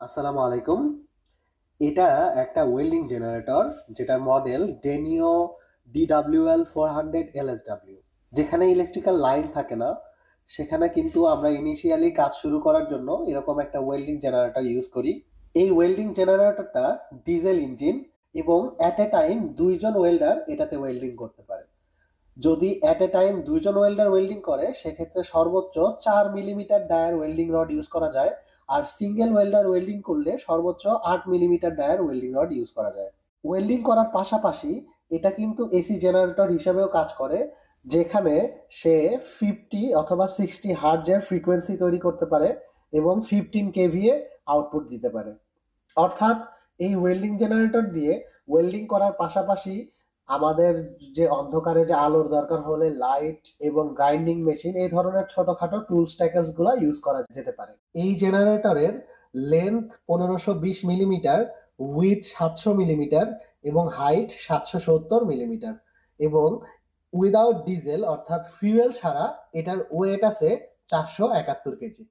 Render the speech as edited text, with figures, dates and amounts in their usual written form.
আসসালামু আলাইকুম। এটা একটা ওয়েল্ডিং জেনারেটর যেটার মডেল ডেনিও DWL400 LSW। যেখানে ইলেকট্রিক্যাল লাইন থাকে না, সেখানে কিন্তু আমরা ইনিশিয়ালি কাজ শুরু করার জন্য এরকম একটা ওয়েল্ডিং জেনারেটর ইউজ করি। এই ওয়েল্ডিং জেনারেটরটা ডিজেল ইঞ্জিন এবং অ্যাট এ টাইম দুইজন ওয়েল্ডার এটাতে ওয়েল্ডিং করতে পারে। যদি অ্যাট এ টাইম দুইজন ওয়েল্ডার ওয়েল্ডিং করে সেক্ষেত্রে সর্বোচ্চ 4 মিলিমিটার ডায়ার ওয়েল্ডিং রড ইউজ করা যায়। আর সিঙ্গেল ওয়েল্ডার ওয়েল্ডিং করলে সর্বোচ্চ 8 মিলিমিটার ডায়ার ওয়েল্ডিং রড ইউজ করা যায়। ওয়েল্ডিং করার পাশাপাশি এটা কিন্তু এসি জেনারেটর হিসাবেও কাজ করে, যেখানে সে 50 অথবা 60 হার্টজের ফ্রিকোয়েন্সি তৈরি করতে পারে এবং 15 kVA আউটপুট দিতে পারে। অর্থাৎ এই ওয়েল্ডিং জেনারেটর দিয়ে ওয়েল্ডিং করার পাশাপাশি আমাদের যে অন্ধকারে যে আলোর দরকার হলে লাইট এবং গ্রাইন্ডিং মেশিন এই ধরনের ছোটখাটো টুলস ট্যাকলস গুলা ইউজ করা যেতে পারে। এই জেনারেটরের লেন্থ 1520 মিলিমিটার, উইথ 700 মিলিমিটার এবং হাইট 770 মিলিমিটার এবং উইদাউট ডিজেল অর্থাৎ ফিউয়েল ছাড়া এটার ওয়েট আছে 471 কেজি।